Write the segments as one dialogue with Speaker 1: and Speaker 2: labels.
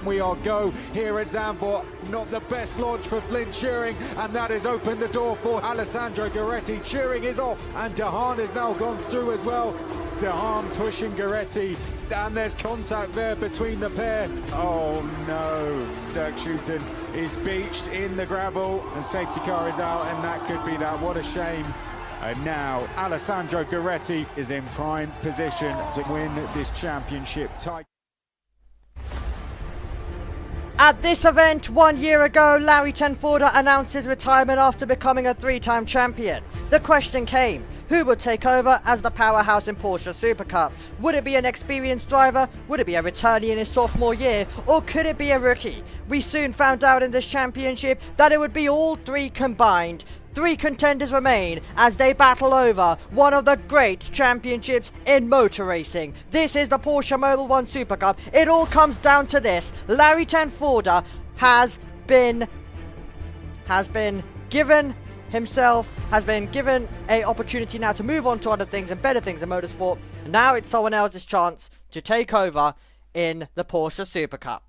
Speaker 1: We are go here at Zandvoort. Not the best launch for Flint Turing, and that has opened the door for Alessandro Gueretti. Turing is off, and Dehaan has now gone through as well. Dehaan pushing Gueretti, and there's contact there between the pair. Oh no, Dirk Schuiten is beached in the gravel, and safety car is out, and that could be that. What a shame. And now Alessandro Gueretti is in prime position to win this championship title.
Speaker 2: At this event 1 year ago, Larry Tenforda announced his retirement after becoming a 3-time champion. The question came, who would take over as the powerhouse in Porsche Supercup? Would it be an experienced driver? Would it be a returnee in his sophomore year? Or could it be a rookie? We soon found out in this championship that it would be all three combined. 3 contenders remain as they battle over one of the great championships in motor racing. This is the Porsche Mobil 1 Super Cup. It all comes down to this. Larry Tenforda has been given a opportunity now to move on to other things and better things in motorsport. Now it's someone else's chance to take over in the Porsche Super Cup.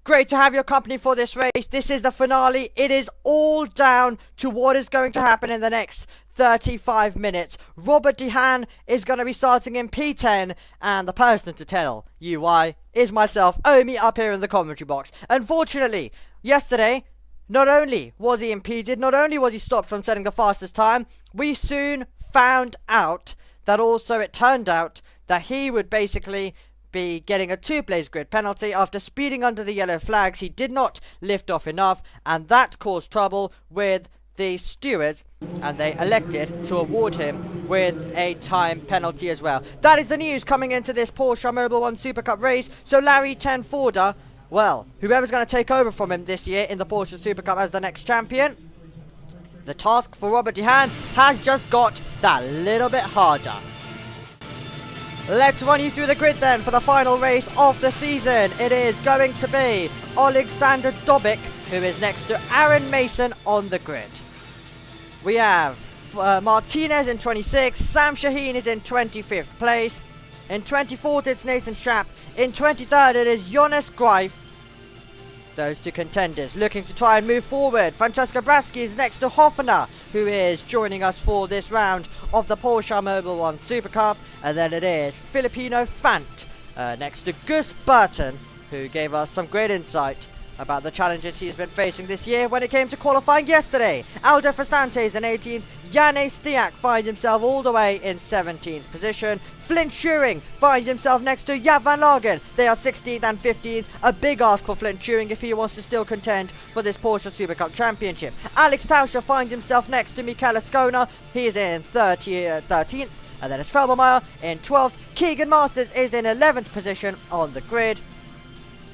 Speaker 2: Great to have your company for this race. This is the finale. It is all down to what is going to happen in the next 35 minutes. Robert Dehaan is going to be starting in P10, and the person to tell you why is myself, Omi, up here in the commentary box. Unfortunately, yesterday, not only was he impeded, not only was he stopped from setting the fastest time, we soon found out that also it turned out that he would basically be getting a 2-place grid penalty after speeding under the yellow flags. He did not lift off enough, and that caused trouble with the stewards, and they elected to award him with a time penalty as well. That is the news coming into this Porsche Mobil 1 Super Cup race. So Larry Tenforda, well, whoever's going to take over from him this year in the Porsche Super Cup as the next champion, the task for Robert Dehaan has just got that little bit harder. Let's run you through the grid then for the final race of the season. It is going to be Alexander Dobik, who is next to Aaron Mason on the grid. We have Martinez in 26th, Sam Shaheen is in 25th place. In 24th it's Nathan Schaap. In 23rd it is Jonas Greif. Those 2 contenders looking to try and move forward. Francesco Braschi is next to Hoffner, who is joining us for this round of the Porsche Mobil 1 Super Cup. And then it is Filipino Fant next to Gus Burton, who gave us some great insight about the challenges he's been facing this year when it came to qualifying yesterday. Aldo Fastantes in 18th. Janne Stiak finds himself all the way in 17th position. Flint Turing finds himself next to Jaap van Lagen. They are 16th and 15th. A big ask for Flint Turing if he wants to still contend for this Porsche Super Cup Championship. Alex Tauscher finds himself next to Michele Ascona. He is in 13th. And then it's Felbermeyer in 12th. Keegan Masters is in 11th position on the grid.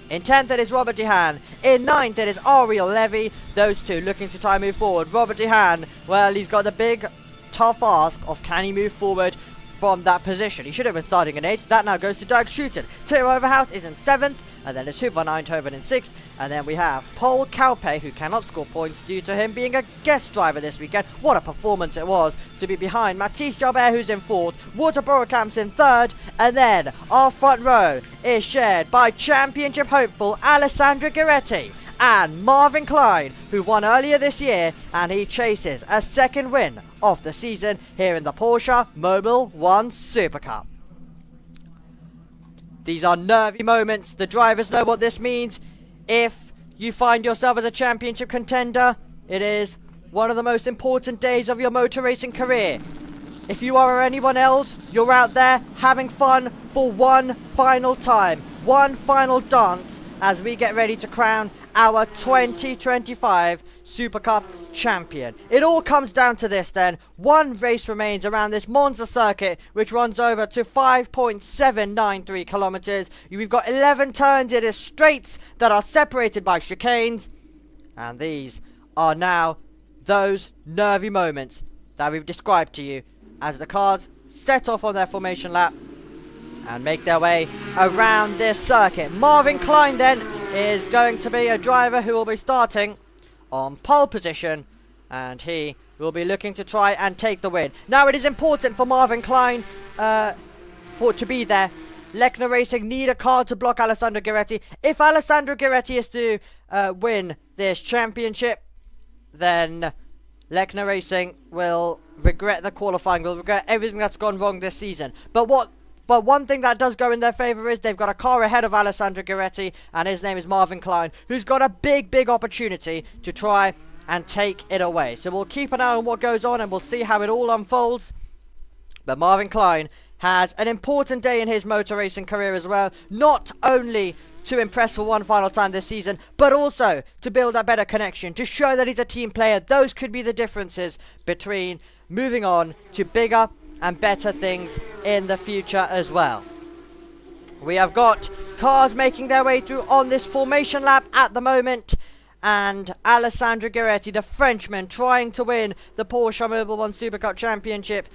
Speaker 2: In 10th it is Robert Dehaan. In 9th it is Ariel Levy. Those 2 looking to try and move forward. Robert Dehaan, well, he's got the big tough ask of can he move forward from that position. He should have been starting in 8th. That now goes to Dirk Schuiten. Tim Overhouse is in 7th. And then it's Huub van Eindhoven in 6th. And then we have Paul Kalpe, who cannot score points due to him being a guest driver this weekend. What a performance it was to be behind Mathis Jalbert, who's in 4th. Wouter Borekamp's in 3rd. And then our front row is shared by championship hopeful Alessandro Gueretti and Marvin Klein, who won earlier this year, and he chases a 2nd win of the season here in the Porsche Mobil 1 Super Cup. These are nervy moments. The drivers know what this means. If you find yourself as a championship contender, it is one of the most important days of your motor racing career. if you are anyone else, you're out there having fun for one final time, one final dance as we get ready to crown our 2025 Super Cup champion. It all comes down to this then. One race remains around this Monza circuit, which runs over to 5.793 kilometers. We've got 11 turns. It is straights that are separated by chicanes. And these are now those nervy moments that we've described to you as the cars set off on their formation lap and make their way around this circuit. Marvin Klein then is going to be a driver who will be starting on pole position, and he will be looking to try and take the win. Now it is important for Marvin Klein to be there. Lecner Racing need a car to block Alessandro Gueretti. If Alessandro Gueretti is to win this championship, then Lecner Racing will regret the qualifying, will regret everything that's gone wrong this season. But one thing that does go in their favour is they've got a car ahead of Alessandro Gueretti, and his name is Marvin Klein, who's got a big opportunity to try and take it away. So we'll keep an eye on what goes on and we'll see how it all unfolds. But Marvin Klein has an important day in his motor racing career as well, not only to impress for one final time this season, but also to build a better connection, to show that he's a team player. Those could be the differences between moving on to bigger and better things in the future as well. We have got cars making their way through on this formation lap at the moment, and Alessandro Gueretti, the Frenchman, trying to win the Porsche Mobil 1 Supercup Championship.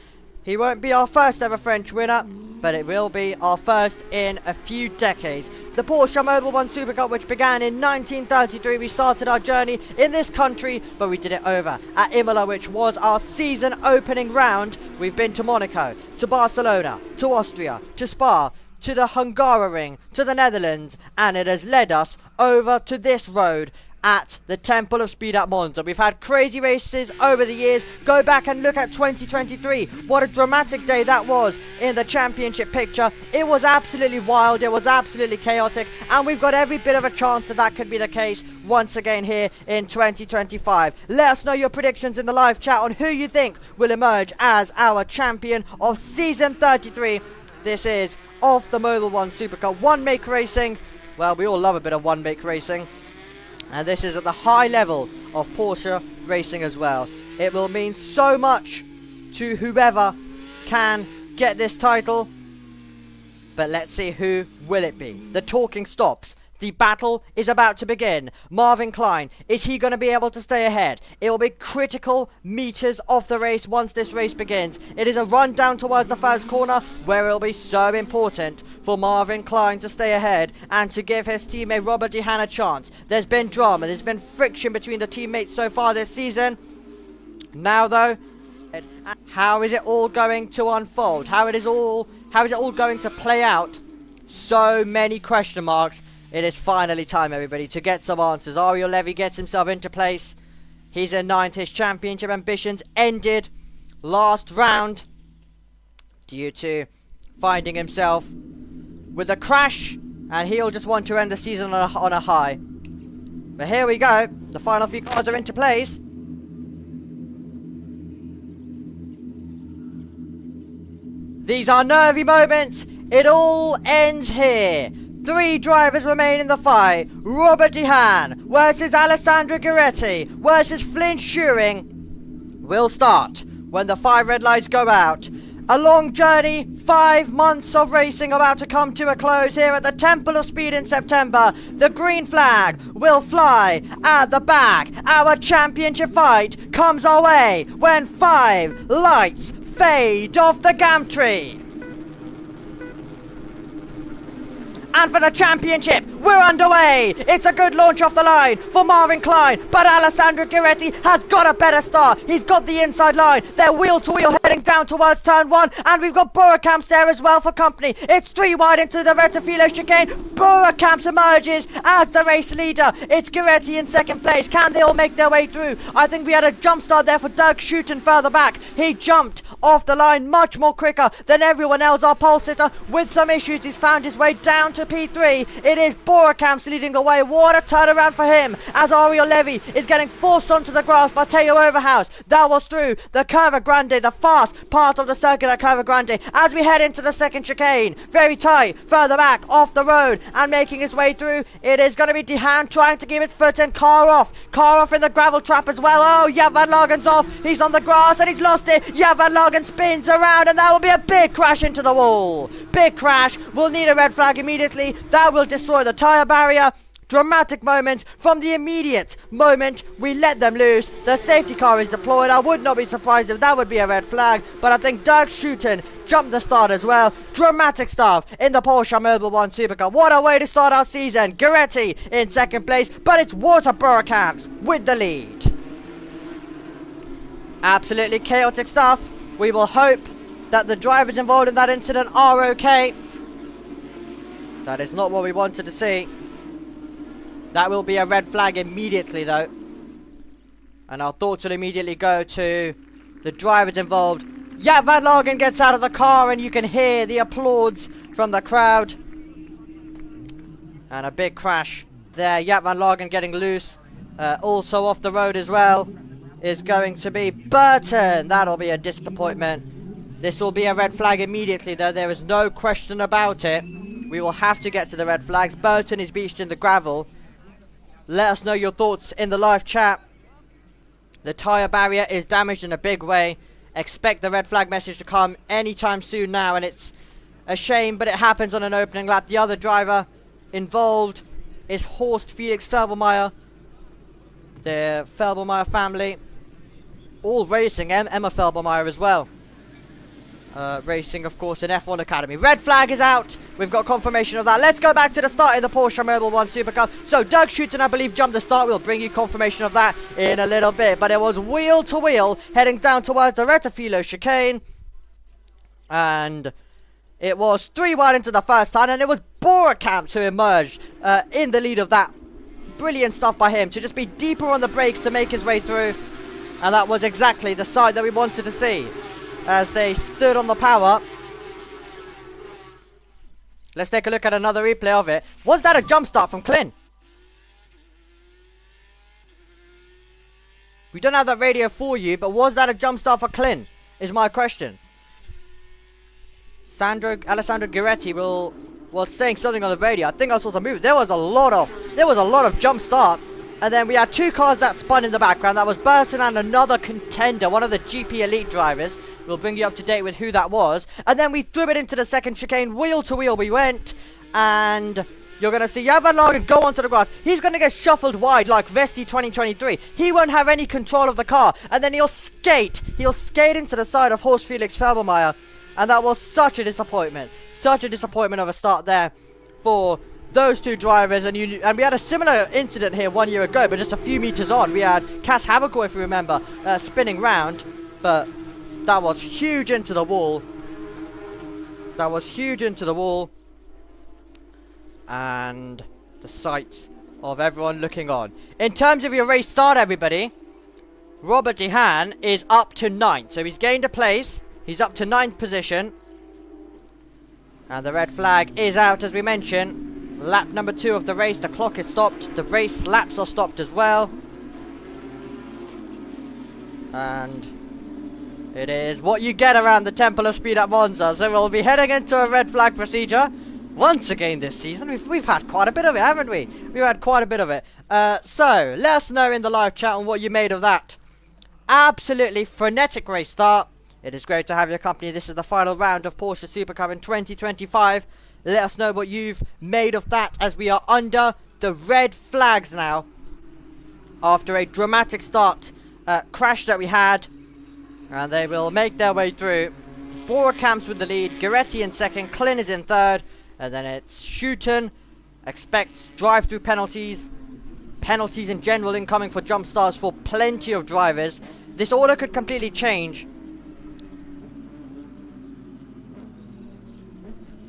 Speaker 2: He won't be our first ever French winner, but it will be our first in a few decades. The Porsche Mobil 1 Supercup, which began in 1933, we started our journey in this country, but we did it over at Imola, which was our season opening round. We've been to Monaco, to Barcelona, to Austria, to Spa, to the Hungaroring, to the Netherlands, and it has led us over to this road at the Temple of Speed at Monza. We've had crazy races over the years. Go back and look at 2023. What a dramatic day that was in the championship picture. It was absolutely wild. It was absolutely chaotic. And we've got every bit of a chance that could be the case once again here in 2025. Let us know your predictions in the live chat on who you think will emerge as our champion of season 33. This is of the Mobil 1 Supercup. One make racing. Well, we all love a bit of one make racing. And this is at the high level of Porsche racing as well. It will mean so much to whoever can get this title. But let's see, who will it be? The talking stops. The battle is about to begin. Marvin Klein, is he going to be able to stay ahead? It will be critical meters of the race once this race begins. It is a run down towards the first corner where it will be so important for Marvin Klein to stay ahead and to give his teammate Robert De Haan a chance. There's been drama, there's been friction between the teammates so far this season. Now though, how is it all going to unfold? How is it all going to play out? So many question marks. It is finally time, everybody, to get some answers. Ariel Levy gets himself into place. He's in 9th. His championship ambitions ended last round due to finding himself with a crash, and he'll just want to end the season on a high. But here we go. The final few cards are into place. These are nervy moments. It all ends here. 3 drivers remain in the fight. Robert De Haan versus Alessandro Gueretti versus Flynn Schuring will start when the 5 red lights go out. A long journey, 5 months of racing about to come to a close here at the Temple of Speed in September. The green flag will fly at the back. Our championship fight comes our way when 5 lights fade off the gantry. And for the championship, we're underway. It's a good launch off the line for Marvin Klein, but Alessandro Gueretti has got a better start. He's got the inside line. They're wheel to wheel heading down towards turn 1, and we've got Boerkamps there as well for company. It's 3 wide into the Rettifilo chicane. Boerkamps emerges as the race leader. It's Gueretti in second place. Can they all make their way through? I think we had a jump start there for Dirk Schuiten further back. He jumped off the line much more quicker than everyone else. Our pole sitter with some issues, he's found his way down to P3. It is Borakamps leading the way. What a turnaround for him as Ariel Levy is getting forced onto the grass by Teo Overhouse. That was through the Curva Grande, the fast part of the circuit at Curva Grande, as we head into the second chicane. Very tight, further back off the road and making his way through. It is going to be Dehaan trying to keep his foot in. Car off in the gravel trap as well. Oh, Jaap van Lagen's off. He's on the grass and he's lost it. Jaap van Lagen spins around and that will be a big crash into the wall. Big crash. We'll need a red flag immediately. That will destroy the tyre barrier. Dramatic moments from the immediate moment we let them loose. The safety car is deployed. I would not be surprised if that would be a red flag, but I think Dirk Schutten jumped the start as well. Dramatic stuff in the Porsche Mobil 1 Supercup. What a way to start our season. Gueretti in second place, but it's Walter Borakamps with the lead. Absolutely chaotic stuff. We will hope that the drivers involved in that incident are okay. That is not what we wanted to see. That will be a red flag immediately though. And our thoughts will immediately go to the drivers involved. Jaap van Lagen gets out of the car and you can hear the applause from the crowd. And a big crash there. Jaap van Lagen getting loose. Also off the road as well is going to be Burton. That'll be a disappointment. This will be a red flag immediately though. There is no question about it. We will have to get to the red flags. Burton is beached in the gravel. Let us know your thoughts in the live chat. The tyre barrier is damaged in a big way. Expect the red flag message to come anytime soon now, and it's a shame, but it happens on an opening lap. The other driver involved is Horst Felix Felbermeyer. The Felbermeyer family. All racing, Emma Felbermeyer as well. Racing, of course, in F1 Academy. Red flag is out. We've got confirmation of that. Let's go back to the start of the Porsche Mobil 1 Supercup. So, Dirk Schutten, I believe, jumped the start. We'll bring you confirmation of that in a little bit. But it was wheel to wheel, heading down towards the Retafilo chicane. And it was 3 wide into the first turn. And it was Borakamps who emerged in the lead of that. Brilliant stuff by him to just be deeper on the brakes to make his way through. And that was exactly the side that we wanted to see as they stood on the power. Let's take a look at another replay of it. Was that a jump start from Clint? We don't have that radio for you, but was that a jump start for Clint? Is my question. Alessandro Gueretti was saying something on the radio. I think I saw some movement. There was a lot of jump starts. And then we had 2 cars that spun in the background. That was Burton and another contender, one of the GP Elite drivers. We'll bring you up to date with who that was. And then we threw it into the second chicane. Wheel to wheel we went. And you're going to see Jaap van Lagen go onto the grass. He's going to get shuffled wide like Vesti 2023. He won't have any control of the car. And then he'll skate. He'll skate into the side of Horst Felix Felbermeyer. And that was such a disappointment. Such a disappointment of a start there for those 2 drivers. And we had a similar incident here 1 year ago, but just a few meters on. We had Cass Havercourt, if you remember, spinning round. But that was huge into the wall. That was huge into the wall. And the sights of everyone looking on. In terms of your race start, everybody, Robert Dehaan is up to 9th. So he's gained a place. He's up to 9th position. And the red flag is out, as we mentioned. Lap number 2 of the race. The clock is stopped. The race laps are stopped as well. And it is what you get around the Temple of Speed at Monza. So we'll be heading into a red flag procedure once again this season. We've had quite a bit of it, haven't we? We've had quite a bit of it. So let us know in the live chat on what you made of that absolutely frenetic race start. It is great to have your company. This is the final round of Porsche Supercup in 2025. Let us know what you've made of that, as we are under the red flags now after a dramatic start crash that we had. And they will make their way through. Borakamps with the lead. Gueretti in second. Clint is in third. And then it's Schutten. Expects drive-through penalties. Penalties in general incoming for jump starts for plenty of drivers. This order could completely change.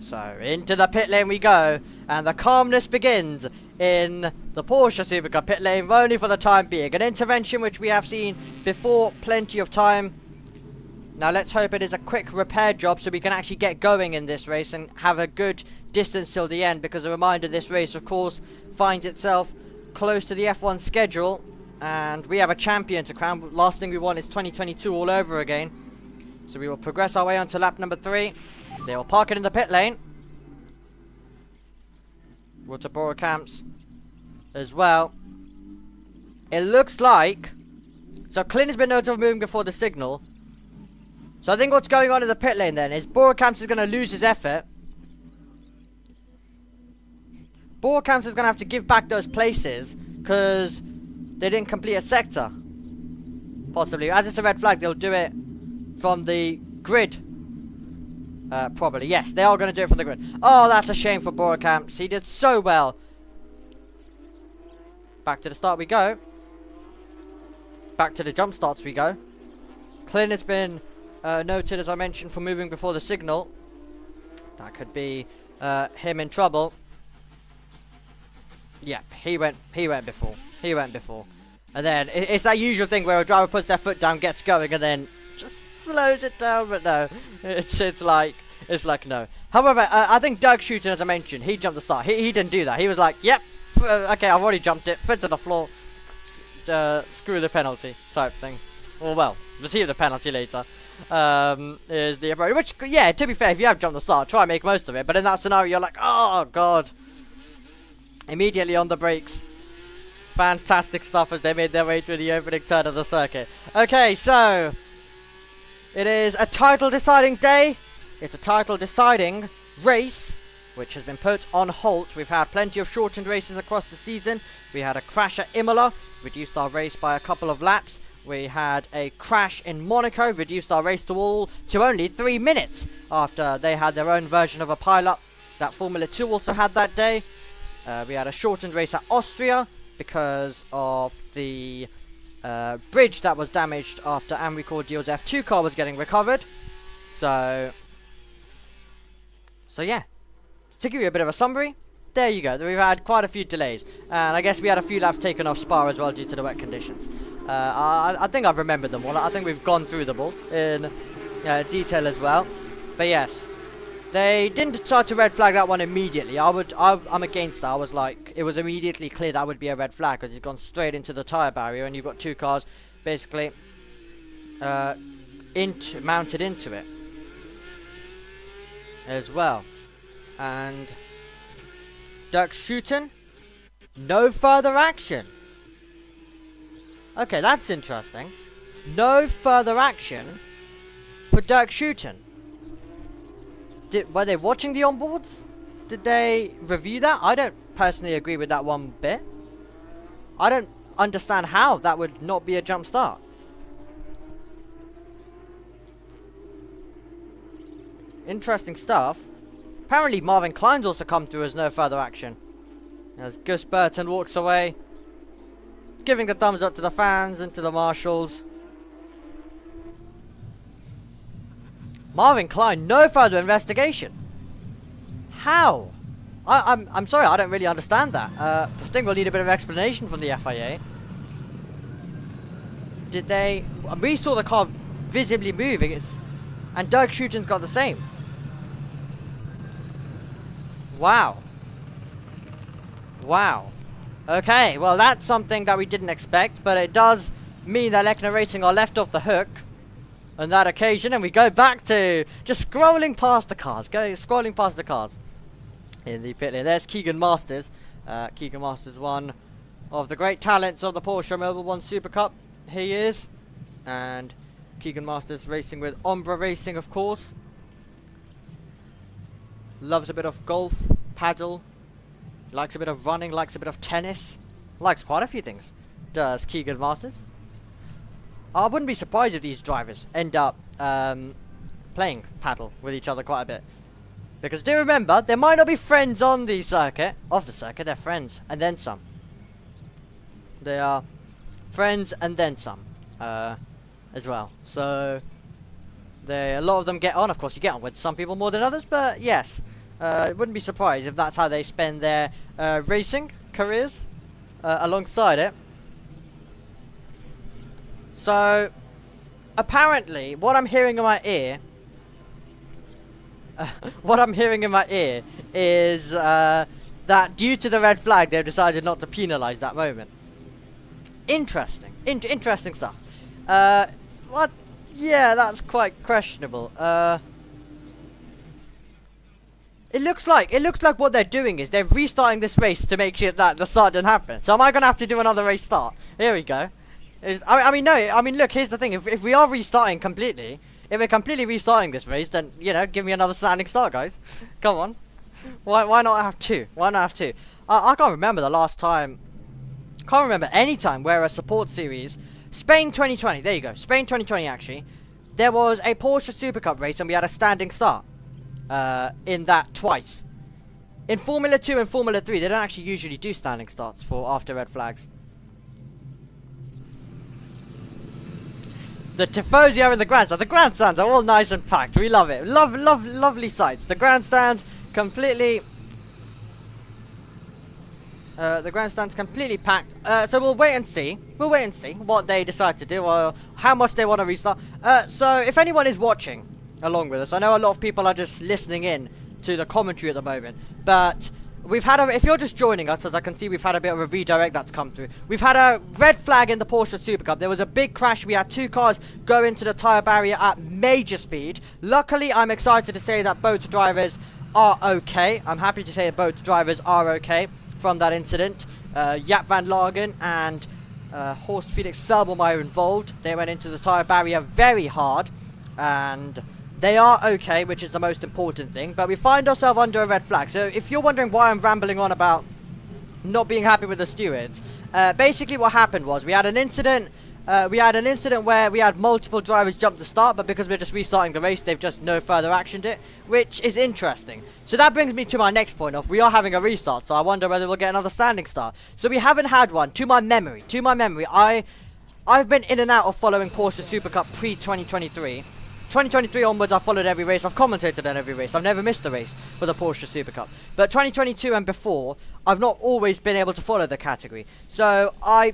Speaker 2: So into the pit lane we go. And the calmness begins in the Porsche Supercup pit lane, only for the time being. An intervention which we have seen before, plenty of time. Now let's hope it is a quick repair job so we can actually get going in this race and have a good distance till the end, because a reminder, this race of course finds itself close to the F1 schedule and we have a champion to crown. Last thing we want is 2022 all over again. So we will progress our way onto lap number 3. They will park it in the pit lane. Water Borough camps as well. It looks like, so Clint has been noted of moving before the signal. So I think what's going on in the pit lane then is Borkamps is going to lose his effort. Borkamps is going to have to give back those places because they didn't complete a sector. Possibly. As it's a red flag, they'll do it from the grid. Probably. Yes, they are going to do it from the grid. Oh, that's a shame for Borkamps. He did so well. Back to the start we go. Back to the jump starts we go. Clint has been noted, as I mentioned, for moving before the signal. That could be him in trouble. Yeah, he went before. He went before. And then it's that usual thing where a driver puts their foot down, gets going, and then just slows it down. But no, it's like no. However, I think Doug Shooten, as I mentioned, he jumped the start. He didn't do that. He was like, yep, okay, I've already jumped it. Foot to the floor. Screw the penalty type thing. Well, receive the penalty later. Is the approach, which, yeah, to be fair, if you have jumped the start, try and make most of it. But in that scenario, you're like, oh god, immediately on the brakes. Fantastic stuff as they made their way through the opening turn of the circuit. Okay, so it is a title deciding day. It's a title deciding race, which has been put on halt. We've had plenty of shortened races across the season. We had a crash at Imola, reduced our race by a couple of laps. We had a crash in Monaco, reduced our race to only 3 minutes after they had their own version of a pile-up that Formula 2 also had that day. We had a shortened race at Austria because of the bridge that was damaged after Henri Cordial's F2 car was getting recovered. So yeah, to give you a bit of a summary, there you go. We've had quite a few delays, and I guess we had a few laps taken off Spa as well due to the wet conditions. I think I've remembered them all. I think we've gone through them all in detail as well. But yes, they didn't decide to red flag that one immediately. I'm against that. I was like, it was immediately clear that would be a red flag because he's gone straight into the tyre barrier, and you've got two cars basically mounted into it as well. And Dirk Shooten, no further action. Okay, that's interesting. No further action for Dirk Shooten. Were they watching the onboards? Did they review that? I don't personally agree with that one bit. I don't understand how that would not be a jump start. Interesting stuff. Apparently Marvin Klein's also come through as no further action. As Gus Burton walks away, giving the thumbs up to the fans and to the marshals. Marvin Klein, no further investigation. How? I'm sorry, I don't really understand that. I think we'll need a bit of explanation from the FIA. Did they... We saw the car visibly moving, and Doug Shooten's got the same. Wow. Wow. Okay, well that's something that we didn't expect, but it does mean that Leckner Racing are left off the hook on that occasion, and we go back to just scrolling past the cars, in the pit lane. There's Keegan Masters. Keegan Masters, one of the great talents of the Porsche Mobil 1 Supercup. He is, and Keegan Masters racing with Ombra Racing, of course. Loves a bit of golf, paddle, likes a bit of running, likes a bit of tennis, likes quite a few things, does Keegan Masters. I wouldn't be surprised if these drivers end up playing paddle with each other quite a bit. Because do remember, they might not be friends on the circuit, they're friends, and then some. They are friends and then some, as well. So, a lot of them get on. Of course, you get on with some people more than others, but yes. Wouldn't be surprised if that's how they spend their racing careers alongside it. So, apparently, what I'm hearing in my ear... what I'm hearing in my ear is that due to the red flag, they've decided not to penalise that moment. Interesting. Interesting stuff. What? Yeah, that's quite questionable. It looks like what they're doing is they're restarting this race to make sure that the start didn't happen. So am I gonna have to do another race start? Here we go. I mean, look. Here's the thing. If we are restarting completely, if we're completely restarting this race, then you know, give me another standing start, guys. Come on. Why not have two? Why not have two? I can't remember the last time. Can't remember any time where a support series. Spain 2020. There you go. Spain 2020. Actually, there was a Porsche Supercup race and we had a standing start. In that twice. In Formula 2 and Formula 3, they don't actually usually do standing starts for after red flags. The Tifosi are in the grandstand. The grandstands are all nice and packed. We love it. Lovely sights. The grandstands completely... the grandstand's completely packed. So we'll wait and see. We'll wait and see what they decide to do or how much they want to restart. So if anyone is watching along with us, I know a lot of people are just listening in to the commentary at the moment, but we've had if you're just joining us, as I can see, we've had a bit of a redirect that's come through. We've had a red flag in the Porsche Supercup. There was a big crash. We had two cars go into the tyre barrier at major speed. Luckily, I'm excited to say that both drivers are okay. I'm happy to say that both drivers are okay from that incident. Jaap van Lagen and Horst Felix Felbermeyer involved. They went into the tyre barrier very hard, and they are okay, which is the most important thing. But we find ourselves under a red flag. So if you're wondering why I'm rambling on about not being happy with the stewards, basically what happened was we had an incident. Where we had multiple drivers jump the start, but because we're just restarting the race, they've just no further actioned it, which is interesting. So that brings me to my next point of we are having a restart. So I wonder whether we'll get another standing start. So we haven't had one. To my memory, I've been in and out of following Porsche Supercup pre-2023. 2023 onwards, I've followed every race. I've commentated on every race. I've never missed a race for the Porsche Supercup. But 2022 and before, I've not always been able to follow the category. So I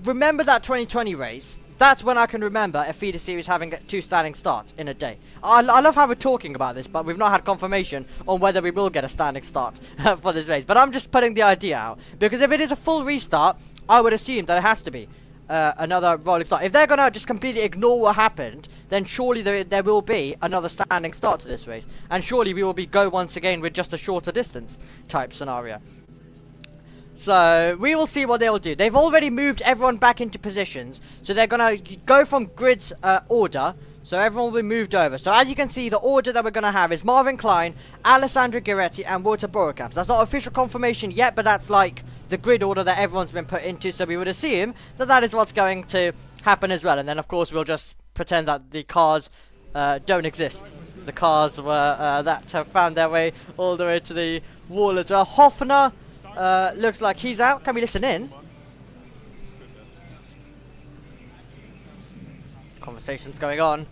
Speaker 2: remember that 2020 race. That's when I can remember a feeder series having two standing starts in a day. I love how we're talking about this, but we've not had confirmation on whether we will get a standing start for this race. But I'm just putting the idea out, because if it is a full restart, I would assume that it has to be another rolling start. If they're going to just completely ignore what happened, then surely there will be another standing start to this race. And surely we will go once again with just a shorter distance type scenario. So we will see what they'll do. They've already moved everyone back into positions. So they're going to go from grid's order. So everyone will be moved over. So as you can see, the order that we're going to have is Marvin Klein, Alessandro Gueretti, and Walter Borokamp. That's not official confirmation yet, but that's like the grid order that everyone's been put into. So we would assume that that is what's going to happen as well. And then, of course, we'll just pretend that the cars don't exist. The cars were that have found their way all the way to the wall as well. Hoffner looks like he's out. Can we listen in? Conversations going on.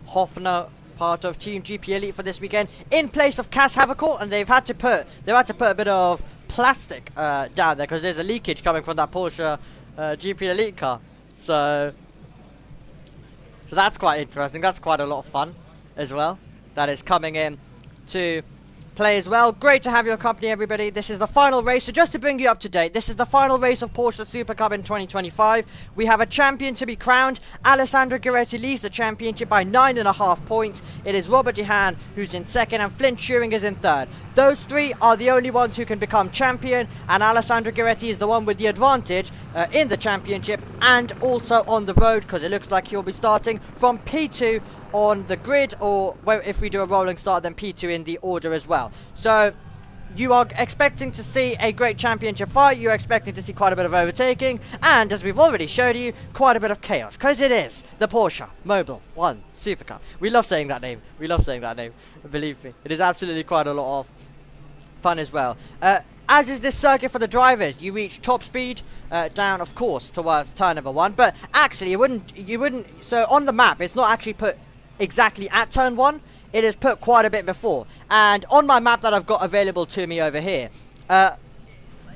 Speaker 2: Hoffner, part of Team GP Elite for this weekend, in place of Cas Havercourt, and they've had to put a bit of plastic down there because there's a leakage coming from that Porsche GP Elite car. So that's quite interesting. That's quite a lot of fun as well. That is coming in to play as well. Great to have your company, everybody. This is the final race. So just to bring you up to date, this is the final race of Porsche Supercup in 2025. We have a champion to be crowned. Alessandro Gueretti leads the championship by 9.5 points. It is Robert Dehaan who's in second, and Flint Turing is in third. Those three are the only ones who can become champion, and Alessandro Gueretti is the one with the advantage in the championship and also on the road, because it looks like he'll be starting from P2 on the grid, or if we do a rolling start, then P2 in the order as well. So you are expecting to see a great championship fight. You're expecting to see quite a bit of overtaking, and as we've already showed you, quite a bit of chaos, because it is the Porsche Mobil 1 Supercup. We love saying that name. We love saying that name. Believe me, it is absolutely quite a lot of fun as well. As is this circuit for the drivers, you reach top speed down, of course, towards turn number 1. But actually, you wouldn't. So on the map, it's not actually put exactly at turn 1. It is put quite a bit before. And on my map that I've got available to me over here,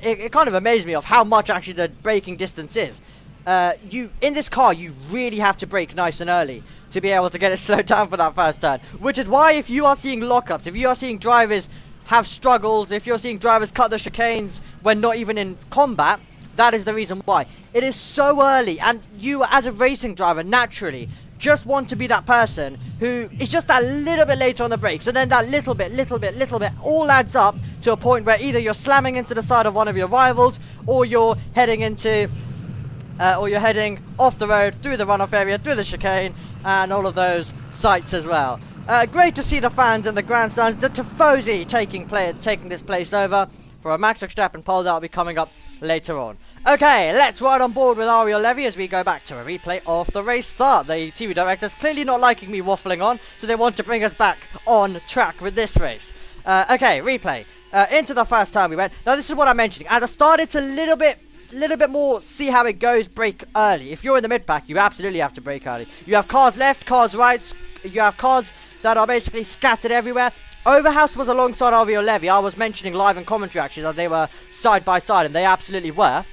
Speaker 2: it kind of amazed me of how much actually the braking distance is. in this car, you really have to brake nice and early to be able to get it slowed down for that first turn. Which is why if you are seeing lockups, if you are seeing drivers have struggles, if you're seeing drivers cut the chicanes when not even in combat, that is the reason why. It is so early, and you as a racing driver naturally just want to be that person who is just that little bit later on the brakes, and then that little bit all adds up to a point where either you're slamming into the side of one of your rivals, or you're heading into off the road, through the runoff area, through the chicane, and all of those sights as well. Great to see the fans in the grandstands, the Tifosi taking this place over for a Max Verstappen pole that will be coming up later on. Okay, let's ride on board with Ariel Levy as we go back to a replay of the race start. The TV director's clearly not liking me waffling on, so they want to bring us back on track with this race. Okay, replay. Into the first turn we went. Now this is what I'm mentioning. At the start it's a little bit more see how it goes, brake early. If you're in the mid pack, you absolutely have to brake early. You have cars left, cars right, you have cars that are basically scattered everywhere. Overhouse was alongside Ariel Levy. I was mentioning live in commentary actually that they were side by side, and they absolutely were.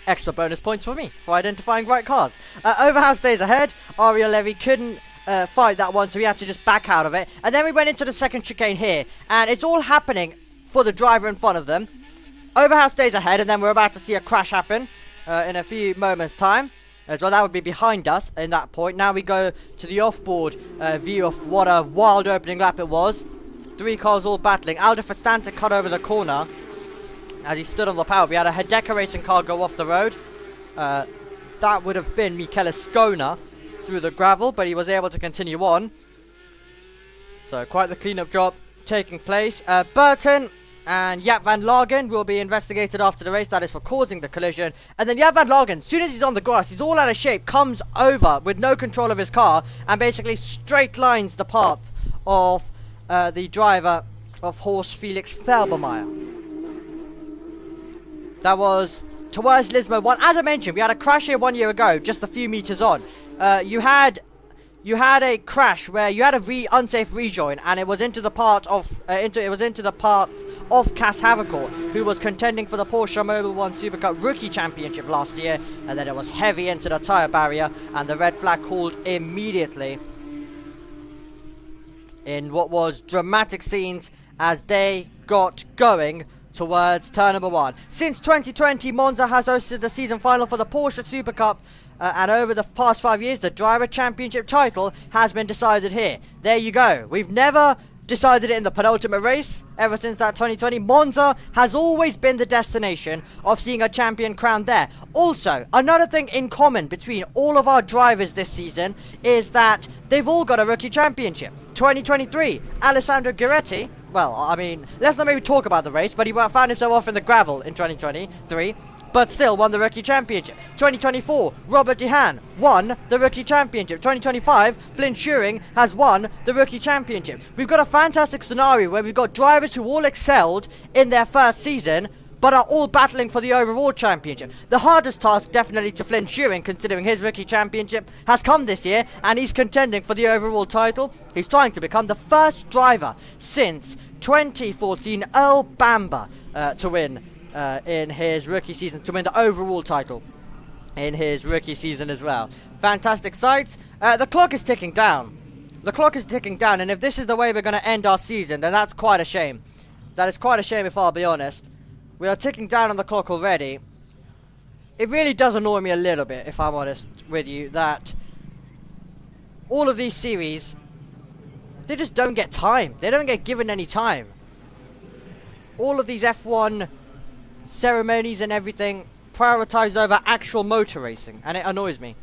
Speaker 2: Extra bonus points for me for identifying right cars. Overhouse stays ahead. Ariel Levy couldn't fight that one, so he had to just back out of it. And then we went into the second chicane here, and it's all happening for the driver in front of them. Overhouse stays ahead, and then we're about to see a crash happen in a few moments' time. As well, that would be behind us in that point. Now we go to the off-board view of what a wild opening lap it was. 3 cars all battling. Aldo Fastante cut over the corner as he stood on the power. We had a Hideka racing car go off the road. That would have been Michele Scona through the gravel, but he was able to continue on. So quite the cleanup job taking place. Burton and Jaap van Lagen will be investigated after the race. That is for causing the collision. And then Jaap van Lagen, as soon as he's on the grass, he's all out of shape, comes over with no control of his car and basically straight lines the path of the driver of Horst Felix Felbermayr. That was towards Lismo 1. As I mentioned, we had a crash here 1 year ago, just a few meters on. You had a crash where you had a unsafe rejoin, and it was into the path of Cas Havercourt, who was contending for the Porsche Mobil 1 Supercup Rookie Championship last year, and then it was heavy into the tyre barrier, and the red flag called immediately in what was dramatic scenes as they got going towards turn number 1. Since 2020, Monza has hosted the season final for the Porsche Supercup, and over the past 5 years, the Driver Championship title has been decided here. There you go. We've never decided it in the penultimate race. Ever since that 2020, Monza has always been the destination of seeing a champion crowned there. Also, another thing in common between all of our drivers this season is that they've all got a rookie championship. 2023, Alessandro Gueretti, well, I mean, let's not maybe talk about the race, but he found himself off in the gravel in 2023. But still won the Rookie Championship. 2024, Robert Dehaan won the Rookie Championship. 2025, Flynn Schuring has won the Rookie Championship. We've got a fantastic scenario where we've got drivers who all excelled in their first season, but are all battling for the overall championship. The hardest task definitely to Flynn Schuring, considering his Rookie Championship has come this year, and he's contending for the overall title. He's trying to become the first driver since 2014 Earl Bamber to win in his rookie season, to win the overall title in his rookie season as well. Fantastic sights. The clock is ticking down. The clock is ticking down, and if this is the way we're going to end our season, then that's quite a shame. That is quite a shame, if I'll be honest. We are ticking down on the clock already. It really does annoy me a little bit, if I'm honest with you, that all of these series, they just don't get time. They don't get given any time. All of these F1 ceremonies and everything prioritized over actual motor racing, and it annoys me.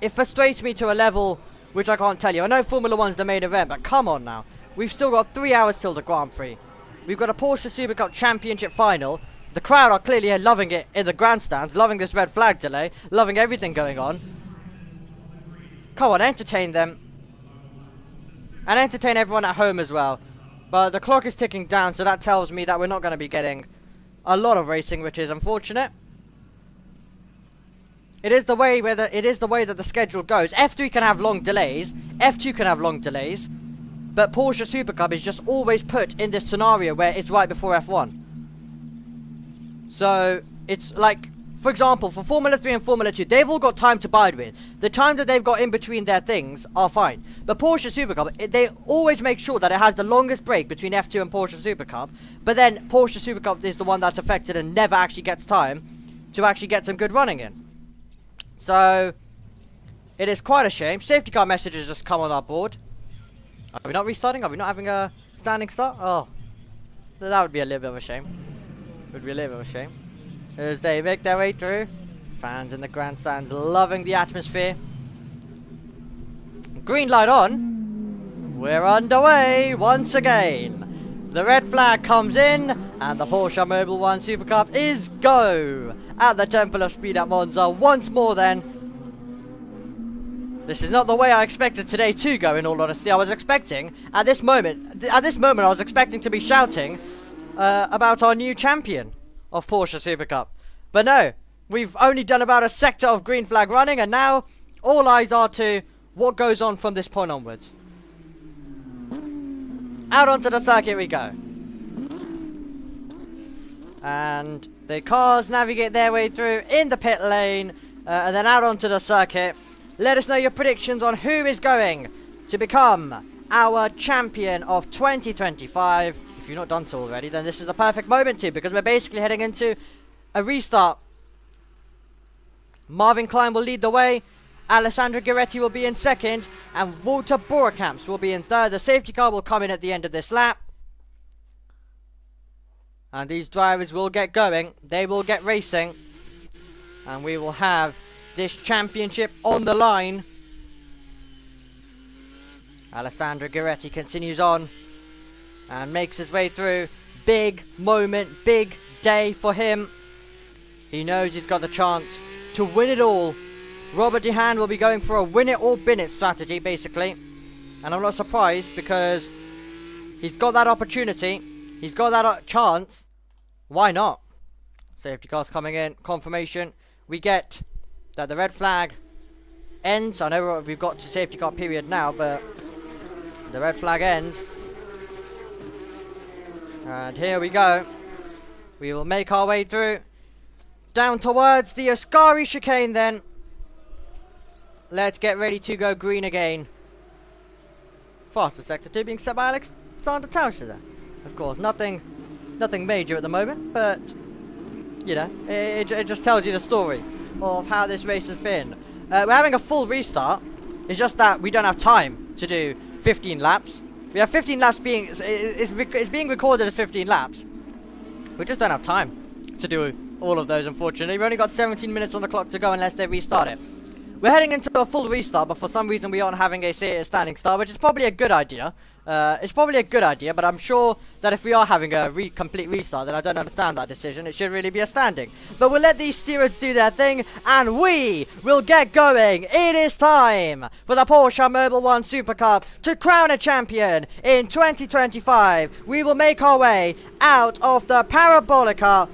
Speaker 2: It frustrates me to a level which I can't tell you. I know Formula 1's the main event, but come on now. We've still got 3 hours till the Grand Prix. We've got a Porsche Supercup Championship final. The crowd are clearly loving it in the grandstands, loving this red flag delay, loving everything going on. Come on, entertain them. And entertain everyone at home as well. But the clock is ticking down, so that tells me that we're not going to be getting a lot of racing, which is unfortunate. It is the way that the schedule goes. F3 can have long delays, F2 can have long delays, but Porsche Supercup is just always put in this scenario where it's right before F1. So it's like for example, for Formula 3 and Formula 2, they've all got time to bide with. The time that they've got in between their things are fine. But Porsche Supercup, they always make sure that it has the longest break between F2 and Porsche Supercup. But then Porsche Supercup is the one that's affected and never actually gets time to actually get some good running in. So, it is quite a shame. Safety car messages just come on our board. Are we not restarting? Are we not having a standing start? Oh, that would be a little bit of a shame. Would be a little bit of a shame. As they make their way through. Fans in the grandstands loving the atmosphere. Green light on. We're underway once again. The red flag comes in and the Porsche Mobil 1 Super Cup is go at the Temple of Speed at Monza once more then. This is not the way I expected today to go, in all honesty. I was expecting, at this moment I was expecting to be shouting about our new champion of Porsche Super Cup. But no, we've only done about a sector of green flag running, and now all eyes are to what goes on from this point onwards. Out onto the circuit we go. And the cars navigate their way through in the pit lane, and then out onto the circuit. Let us know your predictions on who is going to become our champion of 2025. If you've not done so already, then this is the perfect moment to, because we're basically heading into a restart. Marvin Klein will lead the way. Alessandro Gueretti will be in second. And Walter Borekamps will be in third. The safety car will come in at the end of this lap. And these drivers will get going. They will get racing. And we will have this championship on the line. Alessandro Gueretti continues on and makes his way through. Big moment, big day for him. He knows he's got the chance to win it all. Robert DeHaan will be going for a win it or bin it strategy, basically. And I'm not surprised, because he's got that opportunity. He's got that chance. Why not? Safety cars coming in. Confirmation. We get that the red flag ends. I know we've got to safety car period now, but the red flag ends. And here we go. We will make our way through down towards the Ascari chicane then. Let's get ready to go green again. Fastest sector 2 being set by Alexander Tauscher there. Of course, nothing major at the moment, but you know, it just tells you the story of how this race has been. We're having a full restart. It's just that we don't have time to do 15 laps. We have 15 laps it's being recorded as 15 laps. We just don't have time to do all of those, unfortunately. We've only got 17 minutes on the clock to go unless they restart it. We're heading into a full restart, but for some reason we aren't having a standing start, which is probably a good idea. It's probably a good idea, but I'm sure that if we are having a complete restart, then I don't understand that decision. It should really be a standing. But we'll let these stewards do their thing, and we will get going. It is time for the Porsche Mobil 1 Super Cup to crown a champion in 2025. We will make our way out of the Parabolica,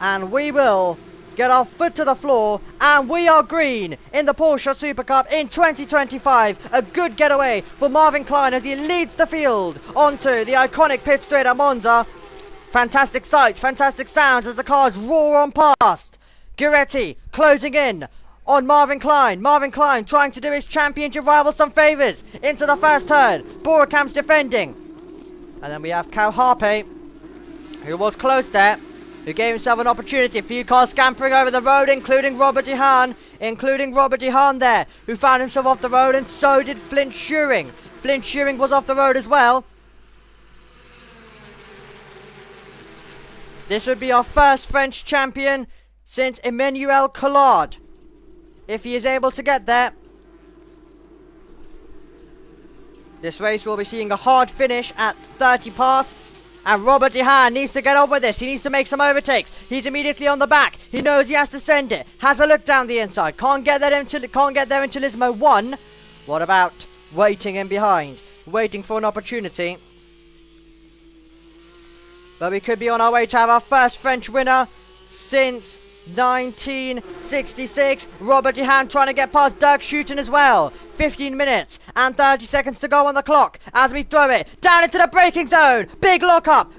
Speaker 2: and we will get our foot to the floor, and we are green in the Porsche Super Cup in 2025. A good getaway for Marvin Klein as he leads the field onto the iconic pit straight at Monza. Fantastic sights, fantastic sounds as the cars roar on past. Gueretti closing in on Marvin Klein. Marvin Klein trying to do his championship rival some favours into the first turn. Borekamps defending. And then we have Cal Harpe, who was close there, who gave himself an opportunity. A few cars scampering over the road, including Robert DeHaan. There, who found himself off the road, and so did Flint Schuring. Flint Schuring was off the road as well. This would be our first French champion since Emmanuel Collard, if he is able to get there. This race will be seeing a hard finish at 30 past. And Robert DeHaan needs to get on with this. He needs to make some overtakes. He's immediately on the back. He knows he has to send it. Has a look down the inside. Can't get there until Lismo 1. What about waiting in behind? Waiting for an opportunity. But we could be on our way to have our first French winner since 1966. Robert Dehan trying to get past Dirk Schuiten as well. 15 minutes and 30 seconds to go on the clock as we throw it down into the braking zone. Big lockup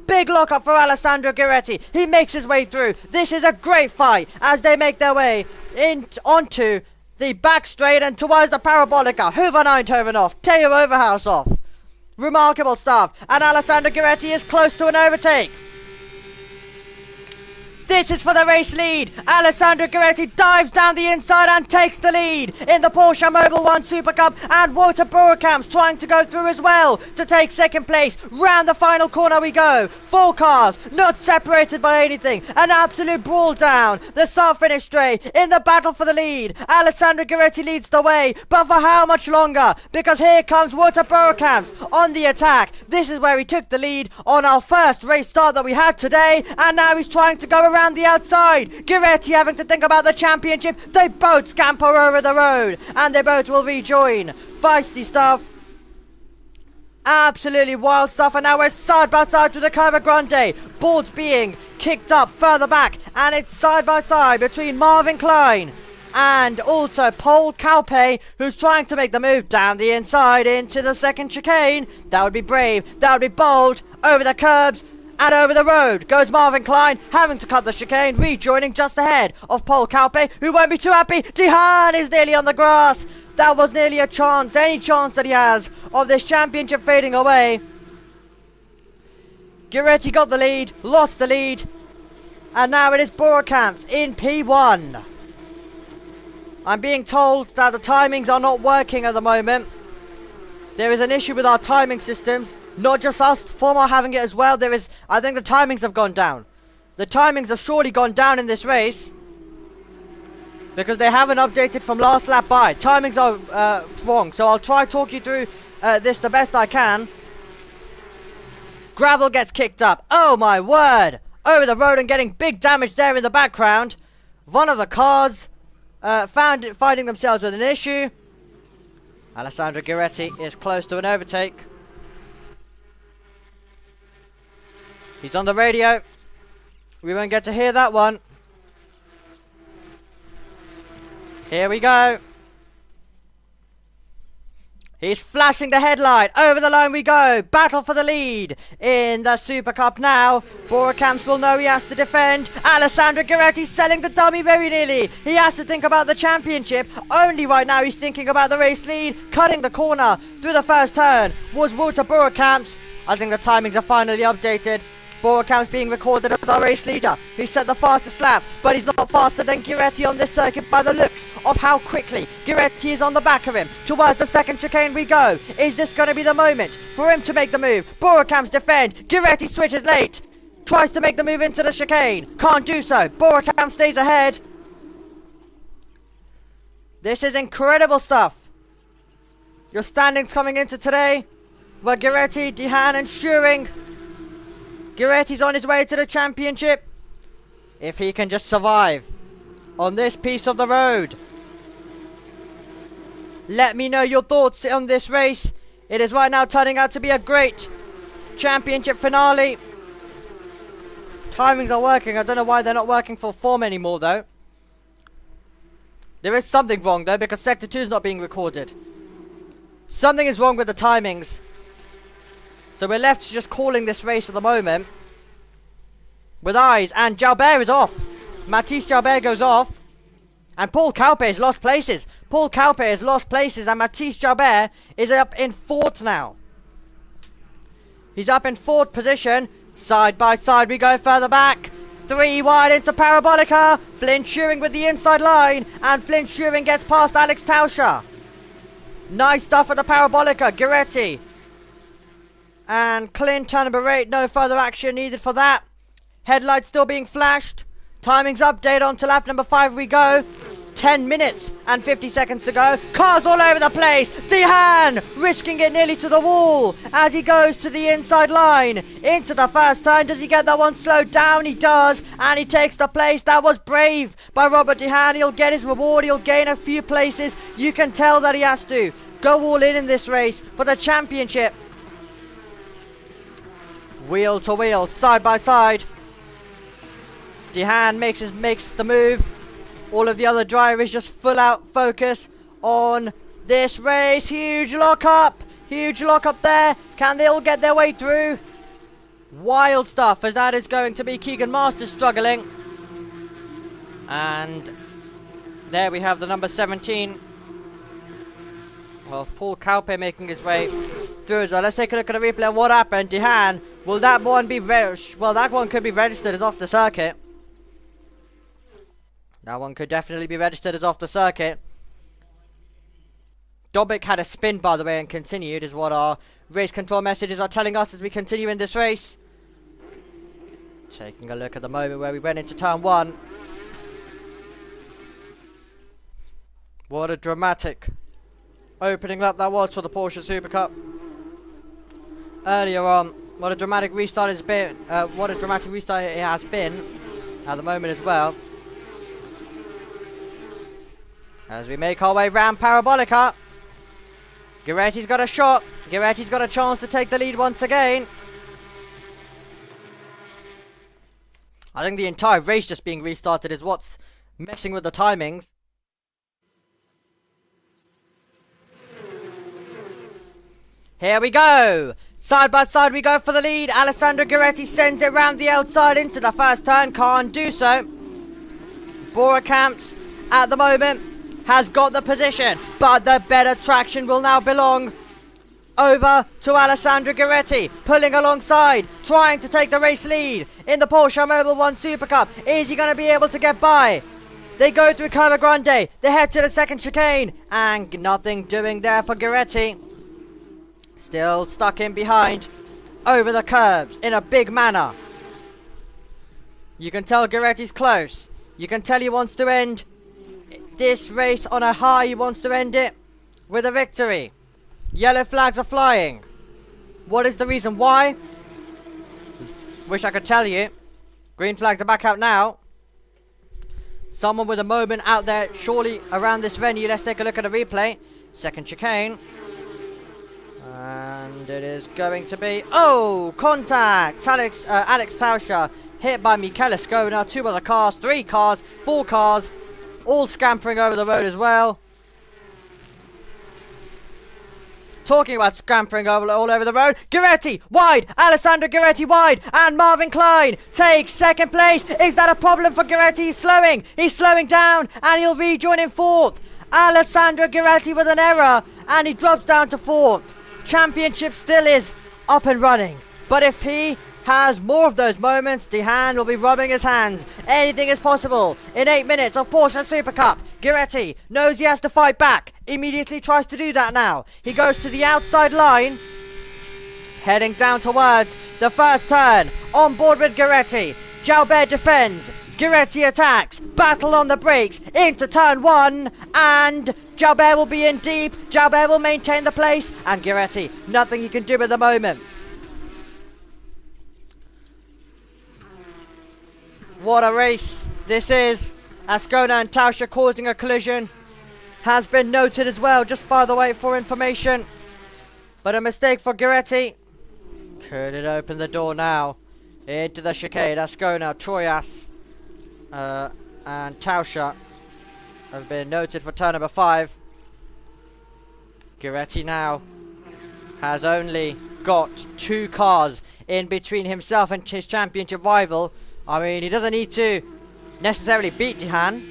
Speaker 2: for Alessandro Gueretti. He makes his way through. This is a great fight as they make their way onto the back straight and towards the Parabolica. Hoover Eindhoven off. Teo Overhouse off. Remarkable stuff. And Alessandro Gueretti is close to an overtake. This is for the race lead. Alessandro Gueretti dives down the inside and takes the lead in the Porsche Mobil 1 Super Cup. And Wouter Boerkamp's trying to go through as well to take second place. Round the final corner we go. 4 cars, not separated by anything. An absolute brawl down the start-finish straight in the battle for the lead. Alessandro Gueretti leads the way, but for how much longer? Because here comes Wouter Boerkamp's on the attack. This is where he took the lead on our first race start that we had today. And now he's trying to go around the outside. Gueretti having to think about the championship. They both scamper over the road and they both will rejoin. Feisty stuff. Absolutely wild stuff. And now we're side by side to the Curva Grande. Boards being kicked up further back and it's side by side between Marvin Klein and also Paul Kaupe, who's trying to make the move down the inside into the second chicane. That would be brave. That would be bold. Over the curbs. And over the road goes Marvin Klein, having to cut the chicane, rejoining just ahead of Paul Kaupe, who won't be too happy. Dehan is nearly on the grass. That was nearly a chance, any chance that he has of this championship fading away. Gueretti got the lead, lost the lead, and now it is Boerkamp's in P1. I'm being told that the timings are not working at the moment. There is an issue with our timing systems. Not just us, Formar having it as well. I think the timings have gone down. The timings have surely gone down in this race. Because they haven't updated from last lap by. Timings are wrong. So I'll try to talk you through this the best I can. Gravel gets kicked up. Oh my word. Over the road and getting big damage there in the background. One of the cars finding themselves with an issue. Alessandro Gueretti is close to an overtake. He's on the radio. We won't get to hear that one. Here we go. He's flashing the headlight. Over the line we go. Battle for the lead in the Super Cup now. Boerkamps will know he has to defend. Alessandro Gueretti selling the dummy very nearly. He has to think about the championship. Only right now he's thinking about the race lead. Cutting the corner through the first turn was Wouter Boerkamps. I think the timings are finally updated. Boerkamp's being recorded as our race leader. He set the fastest lap, but he's not faster than Gueretti on this circuit by the looks of how quickly Gueretti is on the back of him. Towards the second chicane we go. Is this going to be the moment for him to make the move? Boerkamp's defend. Gueretti switches late. Tries to make the move into the chicane. Can't do so. Boerkamp stays ahead. This is incredible stuff. Your standings coming into today were Gueretti, Dehan and Schuring. Gueretti's on his way to the championship. If he can just survive on this piece of the road. Let me know your thoughts on this race. It is right now turning out to be a great championship finale. Timings are working. I don't know why they're not working for form anymore though. There is something wrong though, because Sector 2 is not being recorded. Something is wrong with the timings. So we're left just calling this race at the moment with eyes, and Jalbert is off. Matisse Jalbert goes off, and Paul Kaupe has lost places. Paul Kaupe has lost places, and Matisse Jalbert is up in 4th now. He's up in 4th position. Side by side we go further back. 3 wide into Parabolica. Flynn Schuring with the inside line, and Flynn Schuring gets past Alex Tauscher. Nice stuff at the Parabolica. Gueretti and Clint Tannenberg, no further action needed for that. Headlights still being flashed. Timings update on to lap number 5 we go. 10 minutes and 50 seconds to go. Cars all over the place. Dehan risking it nearly to the wall as he goes to the inside line. Into the first turn. Does he get that one slowed down? He does. And he takes the place. That was brave by Robert Dehan. He'll get his reward. He'll gain a few places. You can tell that he has to go all in this race for the championship. Wheel to wheel, side by side. Dehan makes the move. All of the other drivers just full out focus on this race. Huge lock up there. Can they all get their way through? Wild stuff, as that is going to be Keegan Masters struggling. And there we have the number 17 of Paul Kaupe making his way through as well. Let's take a look at the replay of what happened. Dehan, will that one be well, that one could be registered as off the circuit. That one could definitely be registered as off the circuit. Dobic had a spin, by the way, and continued, is what our race control messages are telling us as we continue in this race. Taking a look at the moment where we went into turn 1. What a dramatic opening lap that was for the Porsche Supercup. Earlier on, what a dramatic restart it has been at the moment as well. As we make our way round Parabolica. Guiretti's got a shot. Guiretti's got a chance to take the lead once again. I think the entire race just being restarted is what's messing with the timings. Here we go. Side by side we go for the lead. Alessandro Guiretti sends it round the outside into the first turn. Can't do so. Borakamps at the moment has got the position, but the better traction will now belong over to Alessandro Guiretti, pulling alongside, trying to take the race lead in the Porsche Mobil 1 Supercup. Is he going to be able to get by? They go through Curva Grande, they head to the second chicane, and nothing doing there for Guiretti. Still stuck in behind, over the curbs, in a big manner. You can tell Guiretti's close. You can tell he wants to end this race on a high. He wants to end it with a victory. Yellow flags are flying. What is the reason why? Wish I could tell you. Green flags are back out now. Someone with a moment out there surely around this venue. Let's take a look at the replay. Second chicane. And it is going to be... oh! Contact! Alex Tauscher hit by Michele Ascona. 2 other cars, 3 cars, 4 cars. All scampering over the road as well. Talking about scampering all over the road. Guiretti wide. Alessandro Guiretti wide. And Marvin Klein takes second place. Is that a problem for Guiretti? He's slowing. He's slowing down. And he'll rejoin in 4th. Alessandro Guiretti with an error. And he drops down to 4th. Championship still is up and running. But if he has more of those moments, Dehan will be rubbing his hands. Anything is possible in 8 minutes of Porsche Supercup. Guiretti knows he has to fight back. Immediately tries to do that now. He goes to the outside line, heading down towards the first turn. On board with Guiretti. Jalbert defends. Guiretti attacks. Battle on the brakes into turn 1. And Jalbert will be in deep. Jalbert will maintain the place. And Guiretti, nothing he can do at the moment. What a race this is. Ascona and Tauscher causing a collision has been noted as well, just by the way, for information. But a mistake for Guiretti. Could it open the door now into the chicane? Ascona, Troyas and Tauscher have been noted for turn number 5. Guiretti now has only got 2 cars in between himself and his championship rival. I mean, he doesn't need to necessarily beat Dehan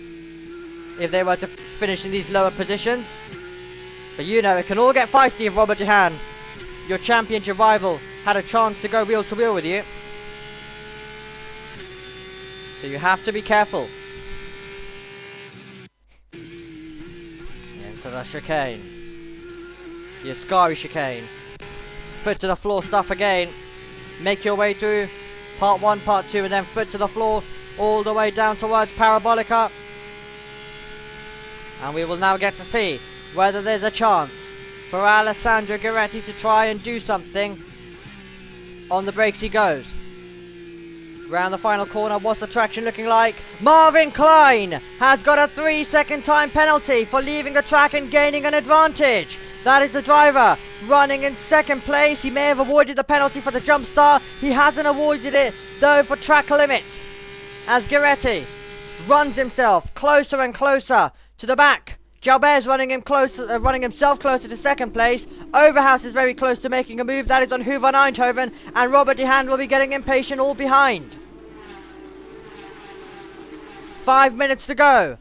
Speaker 2: if they were to finish in these lower positions. But you know, it can all get feisty if Robert Dehan, your championship rival, had a chance to go wheel to wheel with you. So you have to be careful. Into the chicane. The Ascari chicane. Foot to the floor stuff again. Make your way through part 1, part 2, and then foot to the floor all the way down towards Parabolica. And we will now get to see whether there's a chance for Alessandro Guiretti to try and do something. On the brakes he goes. Round the final corner, what's the traction looking like? Marvin Klein has got a 3-second time penalty for leaving the track and gaining an advantage. That is the driver running in second place. He may have avoided the penalty for the jump start. He hasn't avoided it though for track limits. as Gueretti runs himself closer and closer to the back. Jalbert's running himself closer to second place. Overhouse is very close to making a move. That is on Hoover Eindhoven, and Robert De Haan will be getting impatient all behind. 5 minutes to go,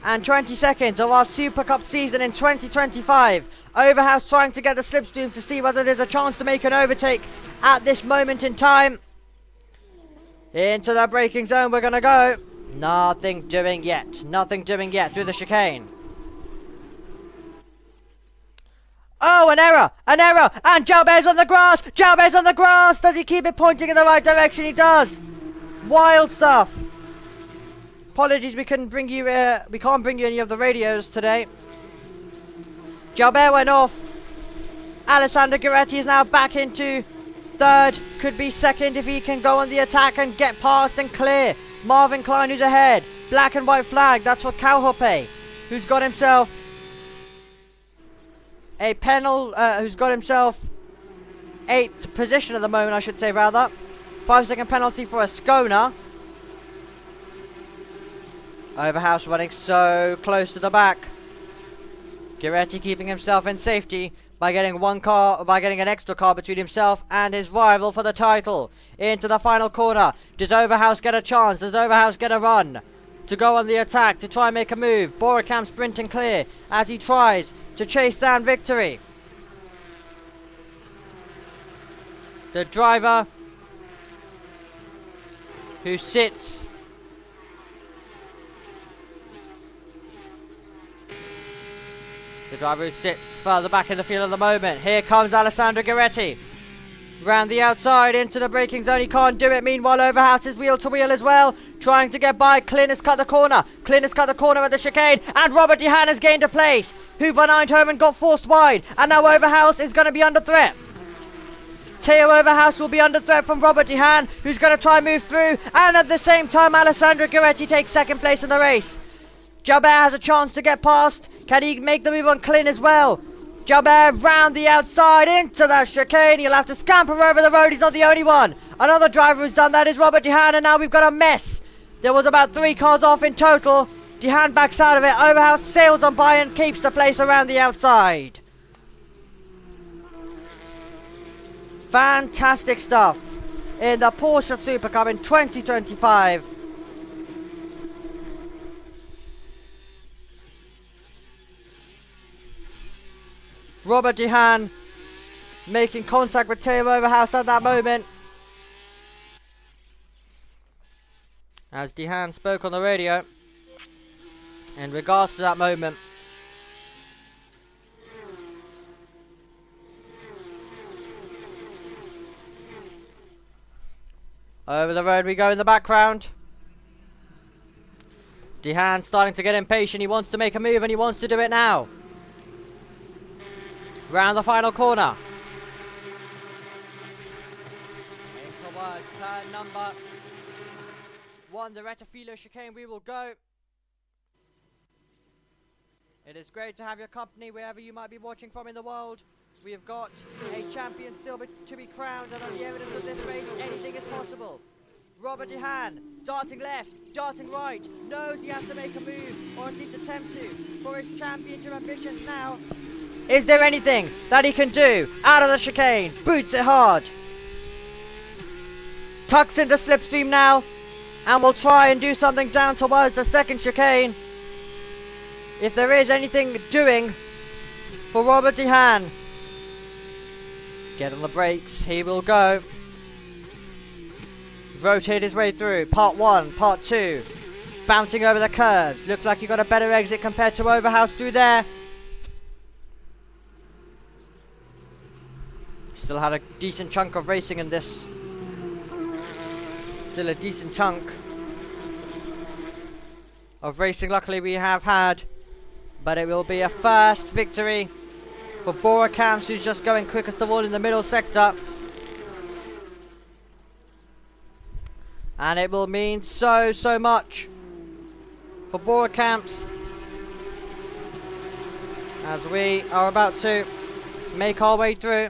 Speaker 2: and 20 seconds of our Super Cup season in 2025. Overhouse trying to get the slipstream to see whether there's a chance to make an overtake at this moment in time. Into the braking zone we're going to go. Nothing doing yet. Nothing doing yet through the chicane. Oh, an error! An error! And Jalbert's on the grass! Jalbert's on the grass! Does he keep it pointing in the right direction? He does! Wild stuff! Apologies, we can't bring you any of the radios today. Jalbert went off. Alessandro Gueretti is now back into third. Could be second if he can go on the attack and get past and clear. Marvin Klein who's ahead. Black and white flag. That's for Kauhope, who's got himself a penal, who's got himself 8th position at the moment, I should say, rather. 5-second penalty for a Skona. Overhouse running so close to the back. Gueretti keeping himself in safety by getting an extra car between himself and his rival for the title. Into the final corner. Does Overhouse get a chance? Does Overhouse get a run to go on the attack, to try and make a move? Borekamp sprinting clear as he tries to chase down victory. The driver who sits further back in the field at the moment. Here comes Alessandro Gueretti. Round the outside into the braking zone. He can't do it. Meanwhile, Overhouse is wheel to wheel as well, trying to get by. Klin has cut the corner. Klin has cut the corner at the chicane, and Robert De Haan has gained a place. Hoover Eindhoven got forced wide, and now Overhouse is going to be under threat. Theo Overhouse will be under threat from Robert De Haan, who's going to try and move through, and at the same time, Alessandro Gueretti takes second place in the race. Jalbert has a chance to get past. Can he make the move on Klin as well? Jalbert round the outside into that chicane. He'll have to scamper over the road. He's not the only one. Another driver who's done that is Robert De Haan, and now we've got a mess. There was about 3 cars off in total. De Haan backs out of it. Overhouse sails on by and keeps the place around the outside. Fantastic stuff in the Porsche Supercup in 2025. Robert De Haan making contact with Theo Overhouse at that moment. As De Haan spoke on the radio in regards to that moment. Over the road we go in the background. De Haan starting to get impatient. He wants to make a move and he wants to do it now. Round the final corner. In towards turn number 1, the Retafilo chicane we will go. It is great to have your company wherever you might be watching from in the world. We have got a champion still to be crowned, and on the evidence of this race, anything is possible. Robert De Haan, darting left, darting right, knows he has to make a move, or at least attempt to, for his championship ambitions now. Is there anything that he can do? Out of the chicane, boots it hard. Tucks into slipstream now, and will try and do something down towards the second chicane. If there is anything doing for Robert De Haan. Get on the brakes, he will go. Rotate his way through, part 1, part 2. Bouncing over the curves, looks like he got a better exit compared to Overhouse through there. Still had a decent chunk of racing in this. Still a decent chunk of racing, luckily we have had. But it will be a first victory for Borekamp, who's just going quickest of all in the middle sector. And it will mean so much for Borekamp as we are about to make our way through.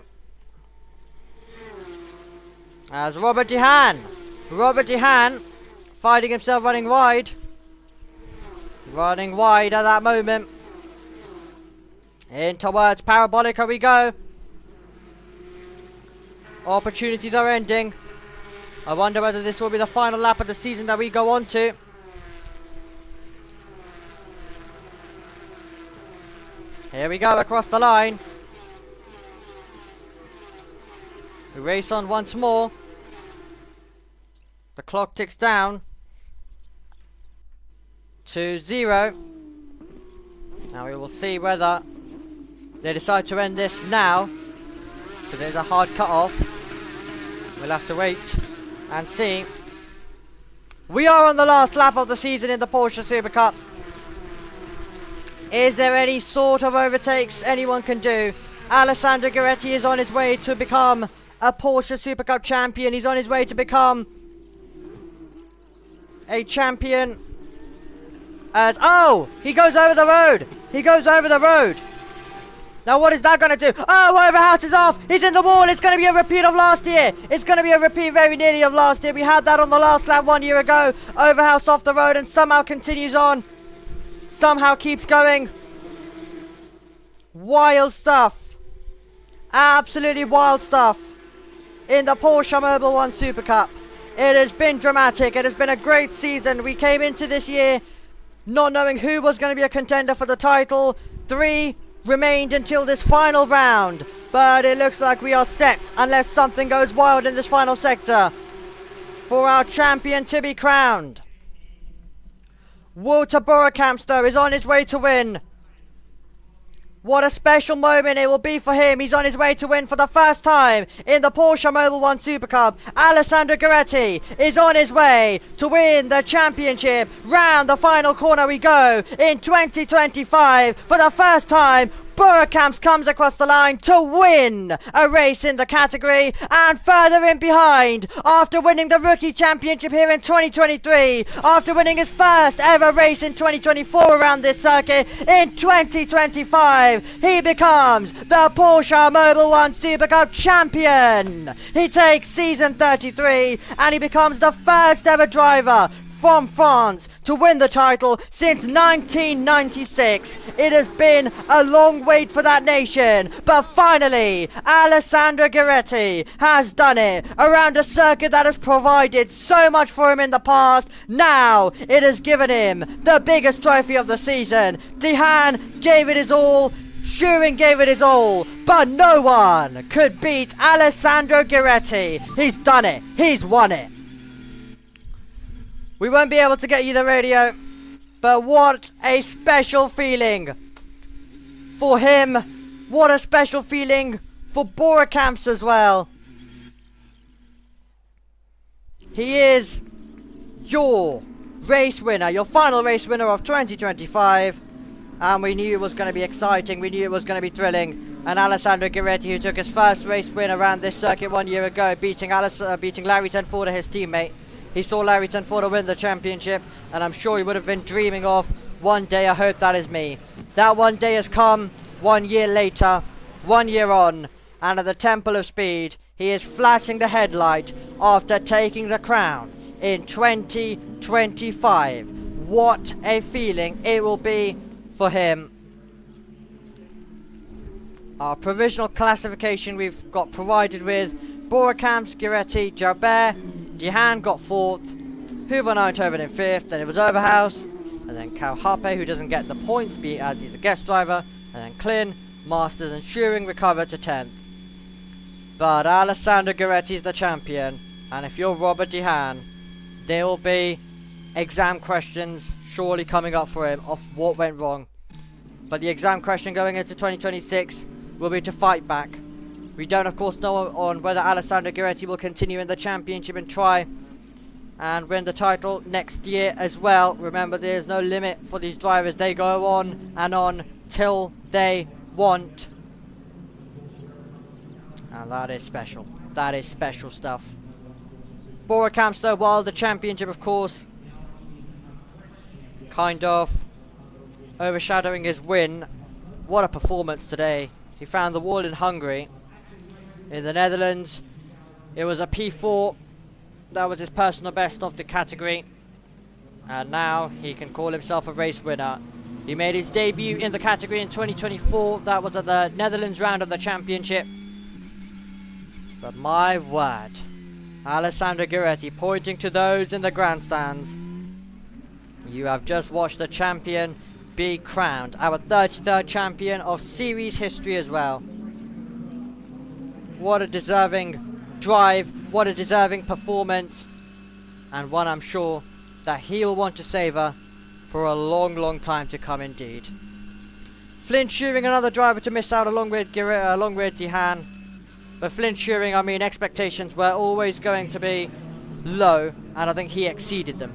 Speaker 2: As Robert De Haan finding himself running wide. Running wide at that moment. In towards Parabolica we go. Opportunities are ending. I wonder whether this will be the final lap of the season that we go on to. Here we go across the line. We race on once more. The clock ticks down to 0. Now we will see whether they decide to end this now, because there's a hard cut-off. We'll have to wait and see. We are on the last lap of the season in the Porsche Supercup. Is there any sort of overtakes anyone can do? Alessandro Gueretti is on his way to become a Porsche Supercup champion. He's on his way to become a champion. Oh! He goes over the road! He goes over the road! Now what is that going to do? Oh, Overhouse is off! He's in the wall! It's going to be a repeat of last year! It's going to be a repeat very nearly of last year. We had that on the last lap 1 year ago. Overhouse off the road and somehow continues on. Somehow keeps going. Wild stuff. Absolutely wild stuff. In the Porsche Mobil 1 Super Cup. It has been dramatic. It has been a great season. We came into this year not knowing who was going to be a contender for the title. 3 remained until this final round. But it looks like we are set, unless something goes wild in this final sector, for our champion to be crowned. Walter Borekamps, though, is on his way to win. What a special moment it will be for him. He's on his way to win for the first time in the Porsche Mobil 1 Super Cup. Alessandro Gueretti is on his way to win the championship. Round the final corner we go in 2025. For the first time, Borekamps comes across the line to win a race in the category, and further in behind, after winning the Rookie Championship here in 2023, after winning his first ever race in 2024 around this circuit, in 2025, he becomes the Porsche Mobil 1 Super Cup champion. He takes season 33, and he becomes the first ever driver from France to win the title since 1996. It has been a long wait for that nation, but finally Alessandro Gueretti has done it around a circuit that has provided so much for him in the past. Now it has given him the biggest trophy of the season. Dehaan gave it his all, Schuring gave it his all, but no one could beat Alessandro Gueretti. He's done it, he's won it. We won't be able to get you the radio, but what a special feeling for him. What a special feeling for Borekamps as well. He is your race winner, your final race winner of 2025. And we knew it was going to be exciting, we knew it was going to be thrilling. And Alessandro Gueretti, who took his first race win around this circuit 1 year ago, beating Larry Tenford, his teammate. He saw Larry Tenford win the championship, and I'm sure he would have been dreaming of, one day I hope that is me. That one day has come 1 year later, 1 year on, and at the Temple of Speed, he is flashing the headlight after taking the crown in 2025. What a feeling it will be for him. Our provisional classification we've got provided with Borekamps, Gueretti, Jalbert, Dehaan got 4th, Hoover Eindhoven in 5th, then it was Overhouse, and then Cal Happe, who doesn't get the points as he's a guest driver, and then Klin, Masters and Schuring recovered to 10th. But Alessandro Gueretti is the champion, and if you're Robert Dehaan, there will be exam questions surely coming up for him of what went wrong. But the exam question going into 2026 will be to fight back. We don't, of course, know on whether Alessandro Gueretti will continue in the championship and try and win the title next year as well. Remember, there's no limit for these drivers. They go on and on till they want. And that is special. That is special stuff. Borekamps, though, while the championship, of course, kind of overshadowing his win. What a performance today. He found the wall in Hungary. In the Netherlands, it was a P4. That was his personal best of the category. And now he can call himself a race winner. He made his debut in the category in 2024. That was at the Netherlands round of the championship. But my word, Alessandro Gueretti pointing to those in the grandstands. You have just watched the champion be crowned, our 33rd champion of series history as well. What a deserving drive, what a deserving performance, and one I'm sure that he will want to savour for a long, long time to come indeed. Flint Shearing, another driver to miss out along with Dihan. But Flint Shearing, I mean, expectations were always going to be low, and I think he exceeded them.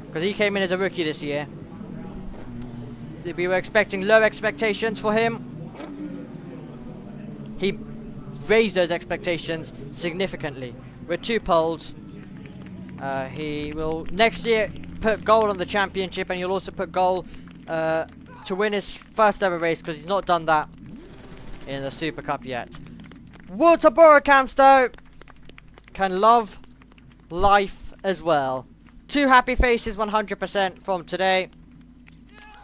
Speaker 2: Because he came in as a rookie this year. We were expecting low expectations for him. He raised those expectations significantly with 2 poles. He will next year put goal on the championship, and he'll also put goal to win his first ever race, because he's not done that in the Super Cup yet. Walter Borekamp though can love life as well. 2 happy faces 100% from today,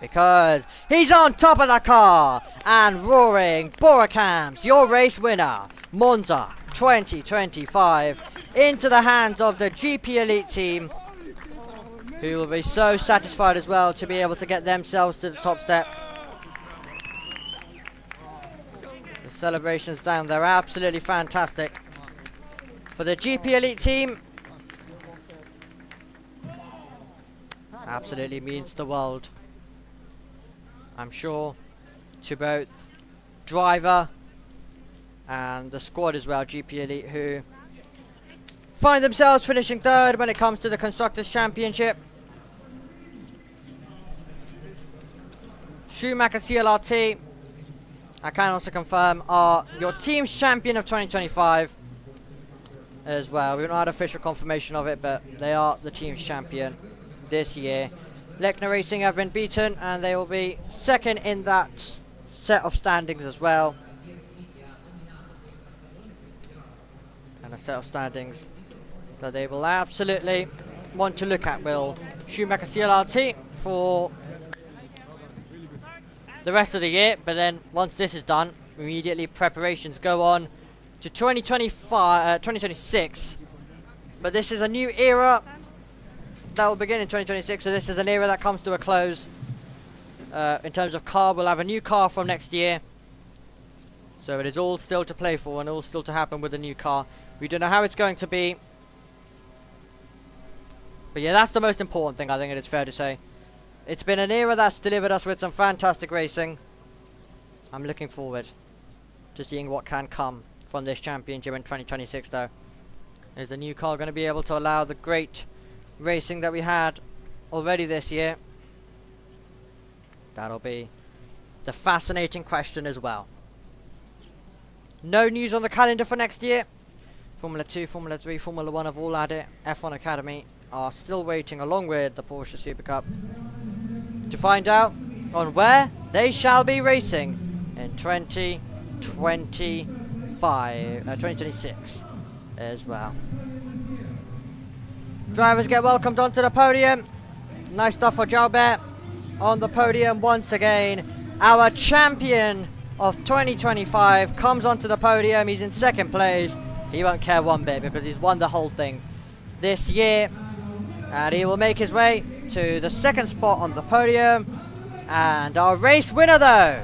Speaker 2: because he's on top of the car and roaring. Borekamp, your race winner, Monza 2025, into the hands of the GP Elite team, who will be so satisfied as well to be able to get themselves to the top step. The celebrations down there are absolutely fantastic. For the GP Elite team, absolutely means the world. I'm sure to both driver and the squad as well, GP Elite, who find themselves finishing 3rd when it comes to the Constructors' Championship. Schumacher CLRT, I can also confirm, are your team's champion of 2025 as well. We've not had official confirmation of it, but they are the team's champion this year. Lechner Racing have been beaten, and they will be 2nd in that set of standings as well. And a set of standings that they will absolutely want to look at will Schumacher CLRT for the rest of the year. But then once this is done, immediately preparations go on to 2026. But this is a new era that will begin in 2026, so this is an era that comes to a close. In terms of car, we'll have a new car from next year, so it is all still to play for and all still to happen with the new car. We don't know how it's going to be, but yeah, that's the most important thing, I think it is fair to say. It's been an era that's delivered us with some fantastic racing. I'm looking forward to seeing what can come from this championship in 2026 though. Is the new car going to be able to allow the great racing that we had already this year? That'll be the fascinating question as well. No news on the calendar for next year. Formula 2, Formula 3, Formula 1 have all had it. F1 Academy are still waiting, along with the Porsche Supercup, to find out on where they shall be racing in 2026 as well. Drivers get welcomed onto the podium. Nice stuff for Jalbert on the podium once again. Our champion of 2025 comes onto the podium. He's in 2nd place. He won't care one bit because he's won the whole thing this year. And he will make his way to the 2nd spot on the podium. And our race winner though,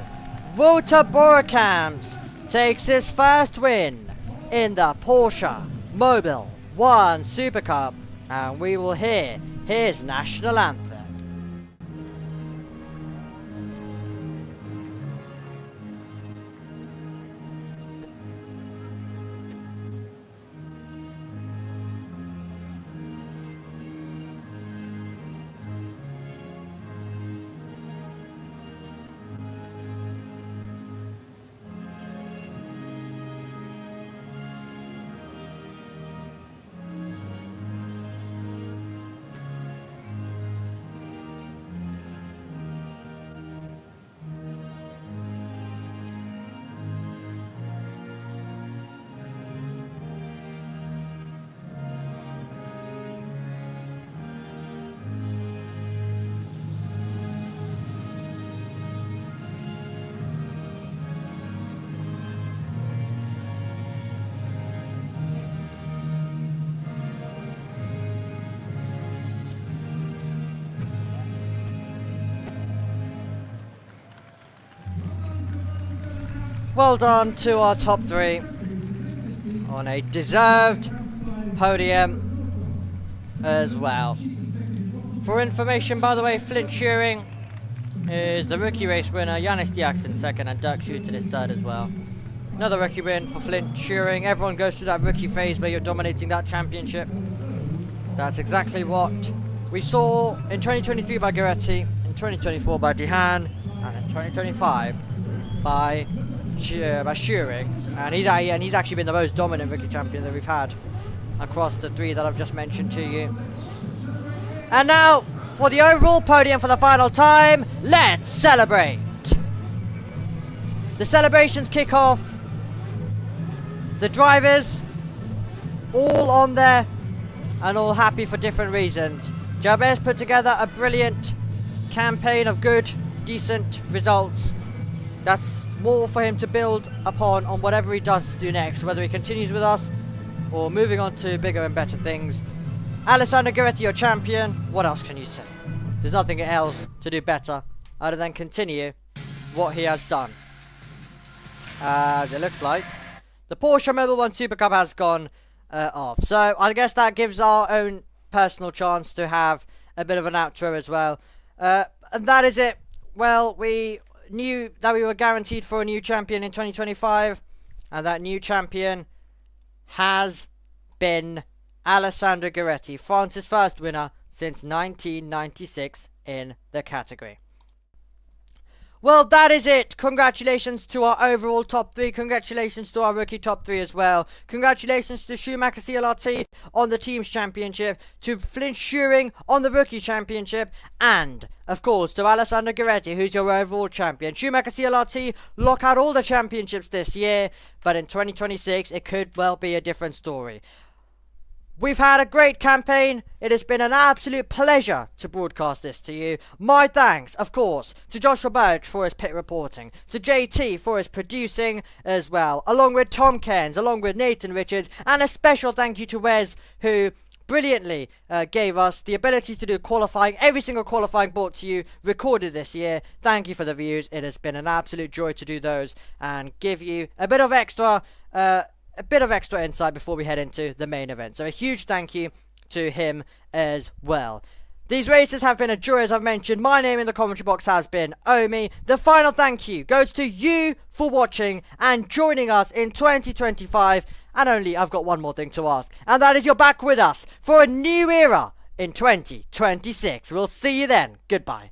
Speaker 2: Walter Borekamp, takes his first win in the Porsche Mobil 1 Super Cup. And we will hear his national anthem. Well done to our top 3 on a deserved podium as well. For information, by the way, Flint Shearing is the rookie race winner, Yanis Diaks in 2nd, and Dirk Schutten is 3rd as well. Another rookie win for Flint Shearing. Everyone goes through that rookie phase where you're dominating that championship. That's exactly what we saw in 2023 by Gueretti, in 2024 by Dehaan, and in 2025 by Shearing. And he's actually been the most dominant rookie champion that we've had across the 3 that I've just mentioned to you. And now, for the overall podium for the final time, let's celebrate! The celebrations kick off. The drivers, all on there, and all happy for different reasons. JBS put together a brilliant campaign of good, decent results. That's more for him to build upon on whatever he does do next, whether he continues with us or moving on to bigger and better things. Alessandro Gueretti, your champion. What else can you say? There's nothing else to do better other than continue what he has done. As it looks like the Porsche Mobil 1 Supercup has gone off. So I guess that gives our own personal chance to have a bit of an outro as well. And that is it. Well, we knew that we were guaranteed for a new champion in 2025. And that new champion has been Alessandro Gueretti, France's first winner since 1996 in the category. Well, that is it. Congratulations to our overall top 3. Congratulations to our rookie top 3 as well. Congratulations to Schumacher CLRT on the team's championship, to Flint Shearing on the rookie championship, and, of course, to Alessandro Gueretti, who's your overall champion. Schumacher CLRT lock out all the championships this year, but in 2026 it could well be a different story. We've had a great campaign. It has been an absolute pleasure to broadcast this to you. My thanks, of course, to Joshua Birch for his pit reporting, to JT for his producing as well, along with Tom Cairns, along with Nathan Richards, and a special thank you to Wes, who brilliantly gave us the ability to do qualifying. Every single qualifying brought to you, recorded this year. Thank you for the views. It has been an absolute joy to do those and give you a bit of extra insight before we head into the main event. So a huge thank you to him as well. These races have been a joy, as I've mentioned. My name in the commentary box has been Omi. The final thank you goes to you for watching and joining us in 2025. And only I've got one more thing to ask, and that is you're back with us for a new era in 2026. We'll see you then. Goodbye.